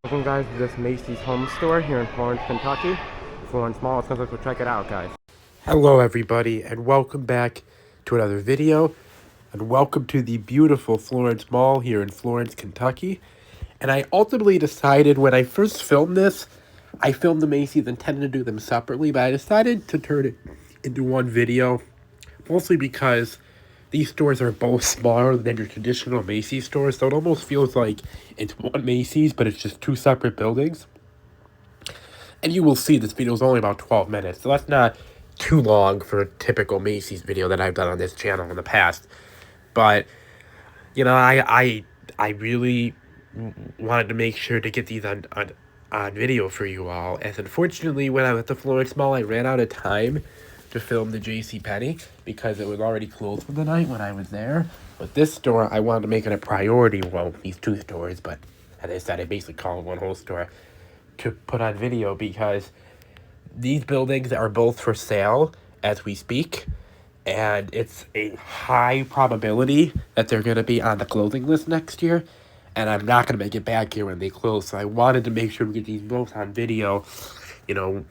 Welcome guys to this Macy's home store here in Florence, Kentucky. Florence Mall, so let's go check it out, guys. Hello everybody and welcome back to another video. And welcome to the beautiful Florence Mall here in Florence, Kentucky. And I ultimately decided when I first filmed this, I filmed the Macy's intended to do them separately, but I decided to turn it into one video. Mostly because these stores are both smaller than your traditional Macy's stores, so it almost feels like it's one Macy's, but it's just two separate buildings. And you will see this video is only about 12 minutes, so that's not too long for a typical Macy's video that I've done on this channel in the past. But, you know, I really wanted to make sure to get these on video for you all, as unfortunately when I was at the Florence Mall, I ran out of time to film the JCPenney because it was already closed for the night when I was there. But this store, I wanted to make it a priority, well, these two stores, but as I said, I basically call it one whole store, to put on video because these buildings are both for sale as we speak, and it's a high probability that they're going to be on the closing list next year, and I'm not going to make it back here when they close, so I wanted to make sure we get these both on video, you know,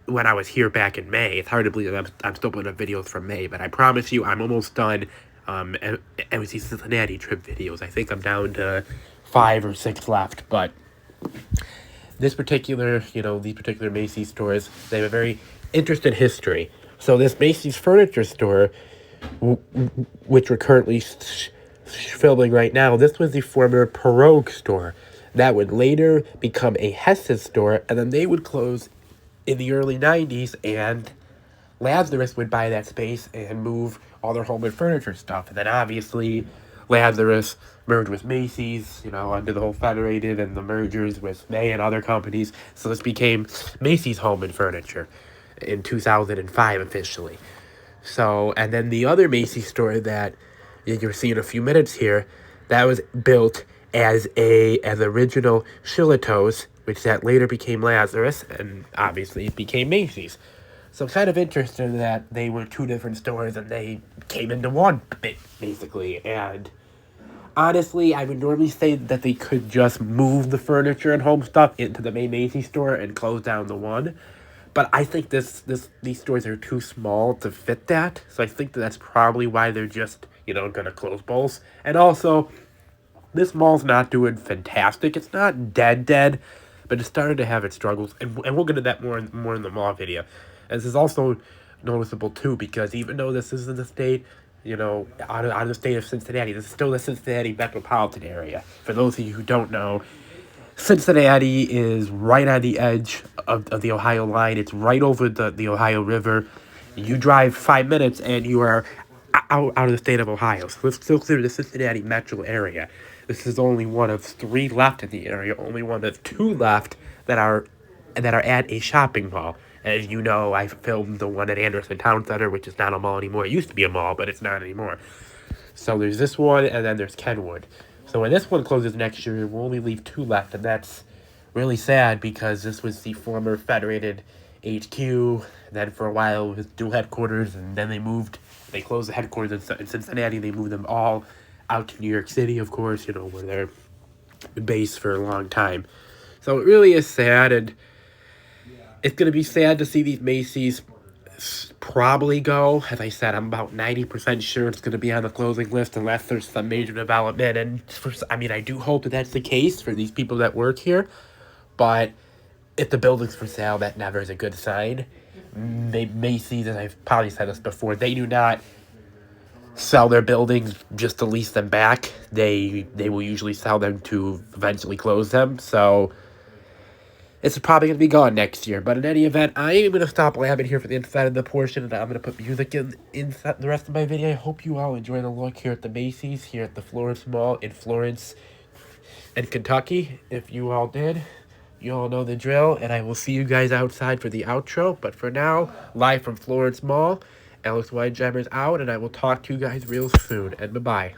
when I was here back in May. It's hard to believe that I'm still putting up videos from May, but I promise you I'm almost done with these Cincinnati trip videos. I think I'm down to 5 or 6 left, but this particular, these particular Macy's stores, they have a very interesting history. So this Macy's furniture store, which we're currently filming right now, this was the former Pirogue store. That would later become a Hess's store, and then they would close in the early 90s, and Lazarus would buy that space and move all their home and furniture stuff. And then obviously Lazarus merged with Macy's, under the whole Federated and the mergers with May and other companies. So this became Macy's Home and Furniture in 2005 officially. So, and then the other Macy's store that you're seeing in a few minutes here, that was built as original Shillito's, which that later became Lazarus, and obviously it became Macy's. So kind of interesting that they were two different stores and they came into one, basically. And honestly, I would normally say that they could just move the furniture and home stuff into the main Macy's store and close down the one. But I think these stores are too small to fit that. So I think that's probably why they're just, going to close both. And also, this mall's not doing fantastic. It's not dead, but it started to have its struggles, and we'll get into that more in the mall video. And this is also noticeable too, because even though this is in the state, out of the state of Cincinnati, this is still the Cincinnati metropolitan area. For those of you who don't know, Cincinnati is right on the edge of the Ohio line. It's right over the Ohio River. You drive 5 minutes and you are out of the state of Ohio. So it's still considered the Cincinnati metro area. This is only one of 3 left in the area, only one of 2 left that are at a shopping mall. As you know, I filmed the one at Anderson Town Center, which is not a mall anymore. It used to be a mall, but it's not anymore. So there's this one, and then there's Kenwood. So when this one closes next year, we'll only leave 2 left, and that's really sad because this was the former Federated HQ. Then for a while, it was dual headquarters, and then they closed the headquarters in Cincinnati. They moved them all out to New York City, of course, where they're based for a long time. So it really is sad, and it's going to be sad to see these Macy's probably go. As I said, I'm about 90% sure it's going to be on the closing list unless there's some major development. And I do hope that that's the case for these people that work here. But if the building's for sale, that never is a good sign. Macy's, and I've probably said this before, they do not sell their buildings just to lease them back. They will usually sell them to eventually close them. So it's probably going to be gone next year. But in any event, I am going to stop labbing here for the inside of the portion, and I'm going to put music in the rest of my video. I hope you all enjoy the look here at the Macy's, here at the Florence Mall in Florence and Kentucky. If you all did, you all know the drill, and I will see you guys outside for the outro. But for now, live from Florence Mall, Alex Weinjammer's out, and I will talk to you guys real soon, and bye-bye.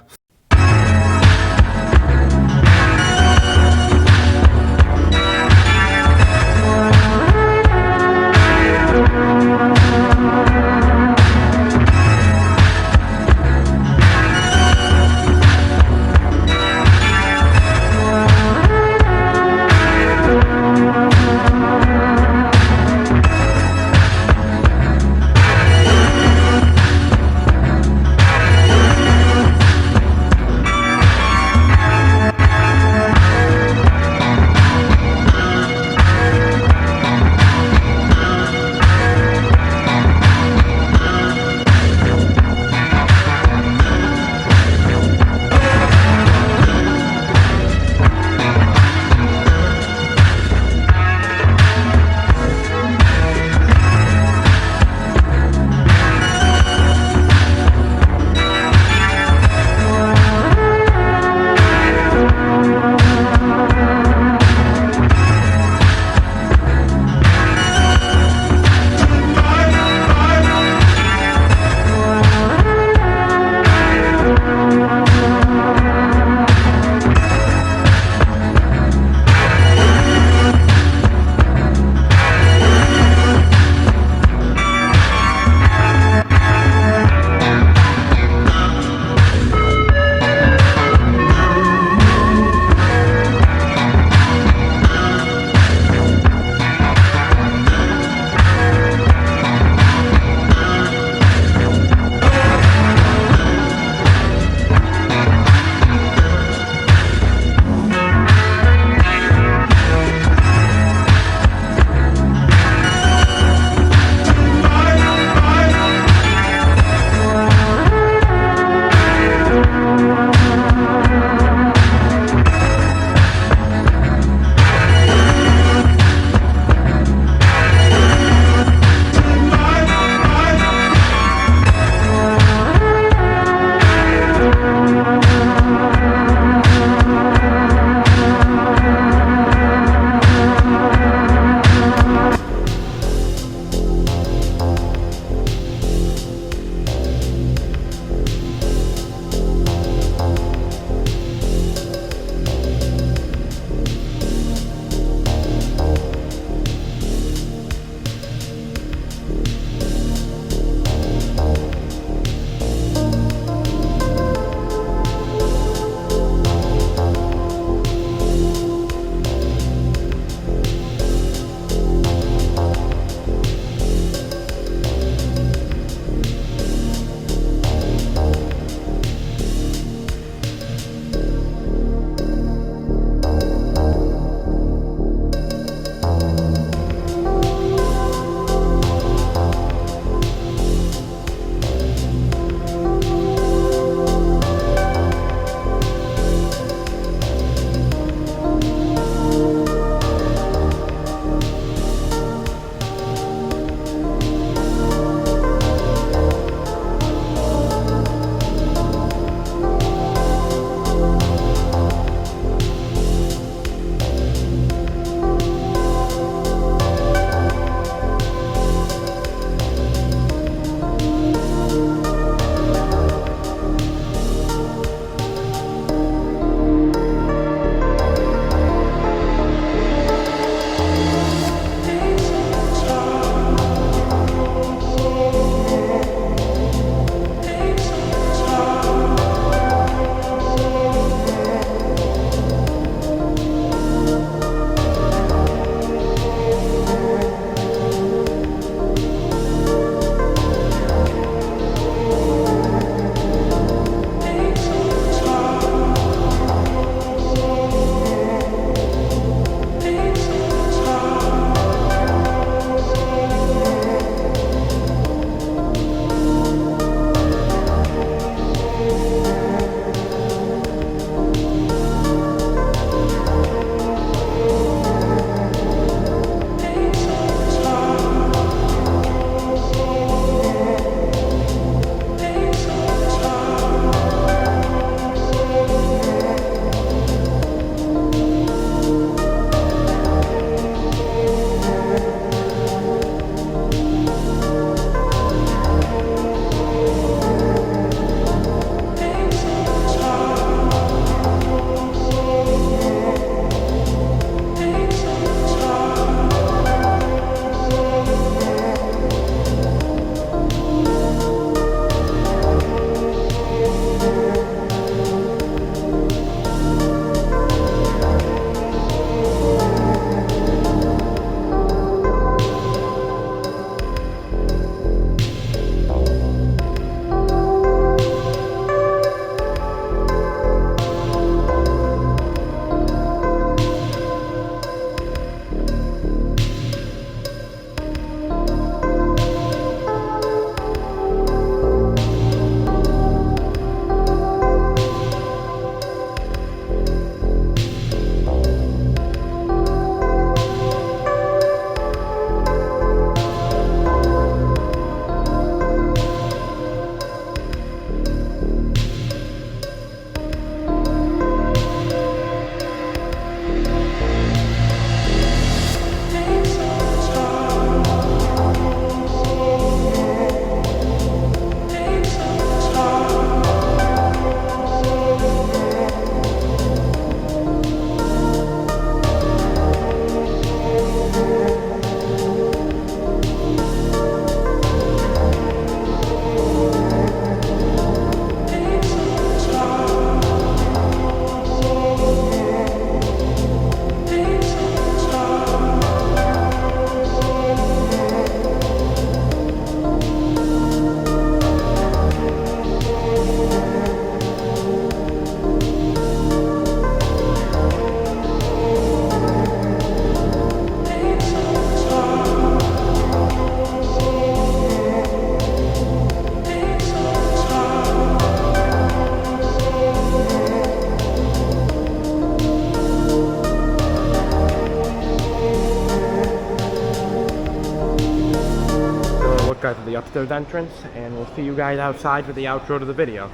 guys at the upstairs entrance, and we'll see you guys outside for the outro to the video.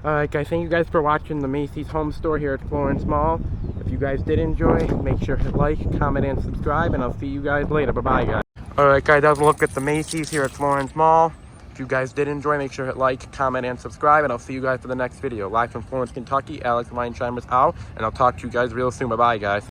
Alright guys, thank you guys for watching the Macy's home store here at Florence Mall. If you guys did enjoy, make sure to hit like, comment, and subscribe, and I'll see you guys later. Bye-bye, guys. Alright guys, that was a look at the Macy's here at Florence Mall. If you guys did enjoy, make sure to hit like, comment, and subscribe, and I'll see you guys for the next video. Live from Florence, Kentucky, Alex Weinsheimer's out, and I'll talk to you guys real soon. Bye-bye, guys.